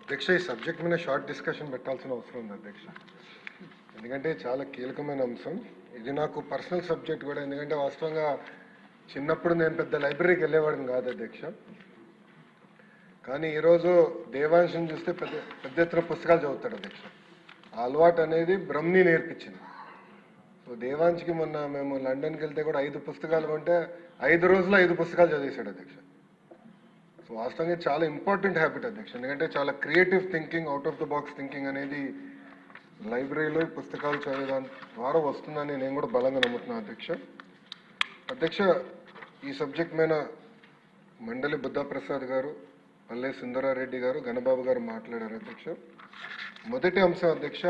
అధ్యక్ష, ఈ సబ్జెక్ట్ మీద షార్ట్ డిస్కషన్ పెట్టాల్సిన అవసరం ఉంది అధ్యక్ష. ఎందుకంటే చాలా కీలకమైన అంశం ఇది. నాకు పర్సనల్ సబ్జెక్ట్ కూడా. ఎందుకంటే వాస్తవంగా చిన్నప్పుడు నేను పెద్ద లైబ్రరీకి వెళ్ళేవాడిని కాదు అధ్యక్ష. కానీ ఈరోజు దేవాంశం చూస్తే పెద్ద ఎత్తున పుస్తకాలు చదువుతాడు అధ్యక్ష. ఆ అలవాటు అనేది బ్రహ్మని నేర్పించింది. సో దేవాంశ్కి మొన్న మేము లండన్కి వెళ్తే కూడా 5 పుస్తకాలు కొంటే 5 రోజుల్లో 5 పుస్తకాలు చదివేశాడు అధ్యక్ష. సో వాస్తవంగా చాలా ఇంపార్టెంట్ హ్యాబిట్ అధ్యక్ష. ఎందుకంటే చాలా creative thinking, out of the box thinking అనేది లైబ్రరీలో పుస్తకాలు చదివేదాని ద్వారా వస్తుందని నేను కూడా బలంగా నమ్ముతున్నాను అధ్యక్ష. అధ్యక్ష, ఈ సబ్జెక్ట్ మీద మండలి బుద్ధప్రసాద్ గారు, పల్లె సుందరారెడ్డి గారు, గణబాబు గారు మాట్లాడారు అధ్యక్ష. మొదటి అంశం అధ్యక్ష,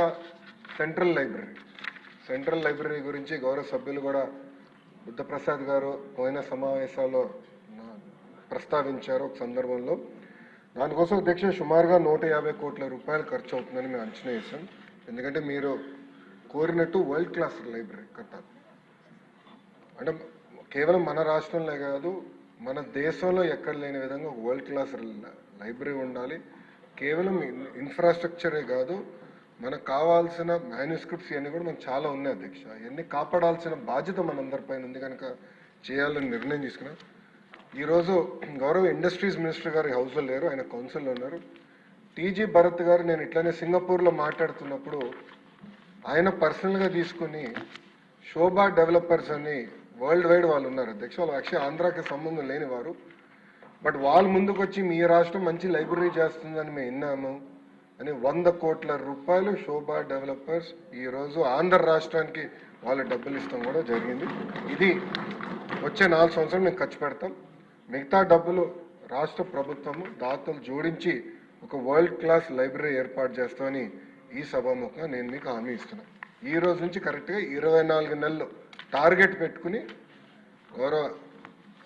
సెంట్రల్ లైబ్రరీ గురించి గౌరవ సభ్యులు కూడా బుద్ధప్రసాద్ గారు పోయిన సమావేశాల్లో ప్రస్తావించారు ఒక సందర్భంలో. దానికోసం అధ్యక్ష సుమారుగా 150 కోట్ల రూపాయలు ఖర్చు అవుతుందని మేము అంచనా వేసాం. ఎందుకంటే మీరు కోరినట్టు వరల్డ్ క్లాస్ లైబ్రరీ కట్టాలి. అంటే కేవలం మన రాష్ట్రంలో కాదు, మన దేశంలో ఎక్కడ లేని విధంగా వరల్డ్ క్లాస్ లైబ్రరీ ఉండాలి. కేవలం ఇన్ఫ్రాస్ట్రక్చరే కాదు, మనకు కావాల్సిన మాన్యుస్క్రిప్ట్స్ ఇవన్నీ కూడా మనకు చాలా ఉన్నాయి అధ్యక్ష. ఇవన్నీ కాపాడాల్సిన బాధ్యత మనందరిపైన ఉంది కనుక చేయాలని నిర్ణయం తీసుకున్నాం. ఈరోజు గౌరవ ఇండస్ట్రీస్ మినిస్టర్ గారు హౌస్లో లేరు, ఆయన కౌన్సిల్లో ఉన్నారు. టీజీ భరత్ గారు నేను ఇట్లానే సింగపూర్లో మాట్లాడుతున్నప్పుడు ఆయన పర్సనల్గా తీసుకుని శోభా డెవలపర్స్ అని వరల్డ్ వైడ్ వాళ్ళు ఉన్నారు అధ్యక్ష. వాళ్ళు యాక్చువల్లీ ఆంధ్రాకి సంబంధం లేని వారు. బట్ వాళ్ళు ముందుకు వచ్చి మీ రాష్ట్రం మంచి లైబ్రరీ చేస్తుందని మేము విన్నాము అని 100 కోట్ల రూపాయలు శోభా డెవలపర్స్ ఈరోజు ఆంధ్ర రాష్ట్రానికి వాళ్ళు డబ్బులు ఇస్తాం కూడా జరిగింది. ఇది వచ్చే 4 సంవత్సరాలు మేము ఖర్చు పెడతాం. మిగతా డబ్బులు రాష్ట్ర ప్రభుత్వము దాతలు జోడించి ఒక వరల్డ్ క్లాస్ లైబ్రరీ ఏర్పాటు చేస్తామని ఈ సభాముఖంగా నేను మీకు హామీ ఇస్తున్నాను. ఈ రోజు నుంచి కరెక్ట్గా 24 నెలలు టార్గెట్ పెట్టుకుని గౌరవ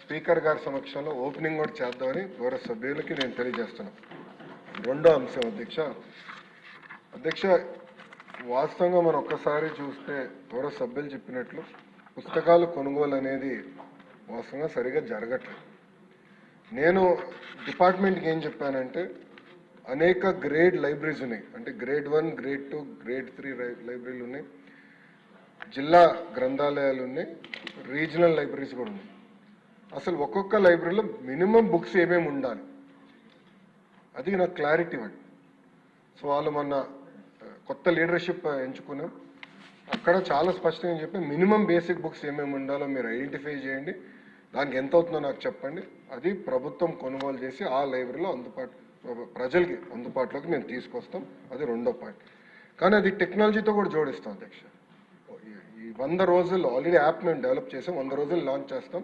స్పీకర్ గారి సమక్షంలో ఓపెనింగ్ కూడా చేద్దామని గౌరవ సభ్యులకి నేను తెలియజేస్తున్నాను. రెండో అంశం అధ్యక్ష, వాస్తవంగా మనం ఒక్కసారి చూస్తే గౌరవ సభ్యులు చెప్పినట్లు పుస్తకాలు కొనుగోలు అనేది వాస్తవంగా సరిగా జరగట్లేదు. నేను డిపార్ట్మెంట్కి ఏం చెప్పానంటే అనేక గ్రేడ్ లైబ్రరీస్ ఉన్నాయి. అంటే గ్రేడ్ 1, గ్రేడ్ 2, గ్రేడ్ 3 లైబ్రరీలు ఉన్నాయి, జిల్లా గ్రంథాలయాలు ఉన్నాయి, రీజనల్ లైబ్రరీస్ కూడా ఉన్నాయి. అసలు ఒక్కొక్క లైబ్రరీలో మినిమం బుక్స్ ఏమేమి ఉండాలి అది నాకు క్లారిటీ ఇవ్వండి. సో వాళ్ళు మొన్న కొత్త లీడర్షిప్ ఎంచుకున్నాం. అక్కడ చాలా స్పష్టంగా చెప్పి మినిమం బేసిక్ బుక్స్ ఏమేమి ఉండాలో మీరు ఐడెంటిఫై చేయండి, దానికి ఎంత అవుతుందో నాకు చెప్పండి, అది ప్రభుత్వం కొనుగోలు చేసి ఆ లైబ్రరీలో ప్రజలకి అందుబాటులోకి మేము తీసుకొస్తాం. అది రెండో పాయింట్. కానీ అది టెక్నాలజీతో కూడా జోడిస్తాం అధ్యక్ష. ఈ 100 రోజుల్లో ఆల్రెడీ యాప్ మేము డెవలప్ చేసాం, 100 రోజులు లాంచ్ చేస్తాం.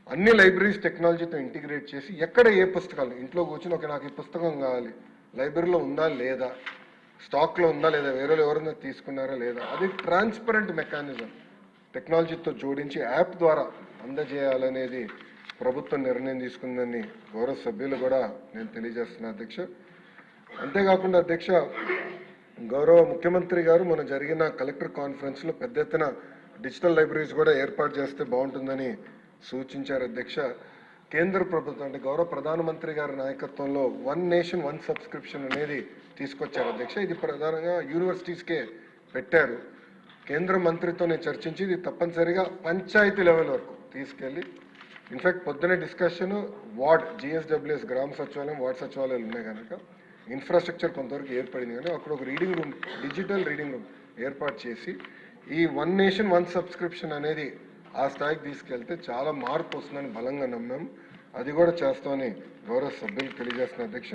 అన్ని లైబ్రరీస్ టెక్నాలజీతో ఇంటిగ్రేట్ చేసి ఎక్కడ ఏ పుస్తకాలు ఇంట్లో కూర్చొని ఒక నాకు ఈ పుస్తకం కావాలి, లైబ్రరీలో ఉందా లేదా, స్టాక్లో ఉందా లేదా, వేరే ఎవరైనా తీసుకున్నారా లేదా, అది ట్రాన్స్పరెంట్ మెకానిజం టెక్నాలజీతో జోడించి యాప్ ద్వారా అందజేయాలనేది ప్రభుత్వం నిర్ణయం తీసుకుందని గౌరవ సభ్యులు కూడా నేను తెలియజేస్తున్నా అధ్యక్ష. అంతేకాకుండా అధ్యక్ష, గౌరవ ముఖ్యమంత్రి గారు మన జరిగిన కలెక్టర్ కాన్ఫరెన్స్లో పెద్ద ఎత్తున డిజిటల్ లైబ్రరీస్ కూడా ఏర్పాటు చేస్తే బాగుంటుందని సూచించారు అధ్యక్ష. కేంద్ర ప్రభుత్వం అంటే గౌరవ ప్రధానమంత్రి గారి నాయకత్వంలో 1 నేషన్ 1 సబ్స్క్రిప్షన్ అనేది తీసుకొచ్చారు అధ్యక్ష. ఇది ప్రధానంగా యూనివర్సిటీస్కే పెట్టారు. కేంద్ర మంత్రితో నేను చర్చించి ఇది తప్పనిసరిగా పంచాయతీ లెవెల్ వరకు తీసుకెళ్ళి, ఇన్ఫాక్ట్ పొద్దునే డిస్కషన్ వార్డ్ జిఎస్డబ్ల్యూఎస్ గ్రామ సచివాలయం, వార్డ్ సచివాలయాలు ఉన్నాయి కనుక ఇన్ఫ్రాస్ట్రక్చర్ కొంతవరకు ఏర్పడింది. కానీ అక్కడ ఒక reading room, digital reading room ఏర్పాటు చేసి ఈ 1 నేషన్ 1 సబ్స్క్రిప్షన్ అనేది ఆ స్థాయికి తీసుకెళ్తే చాలా మార్పు వస్తుందని బలంగా నమ్మాం. అది కూడా చేస్తామని గౌరవ సభ్యులకు తెలియజేస్తున్న అధ్యక్ష.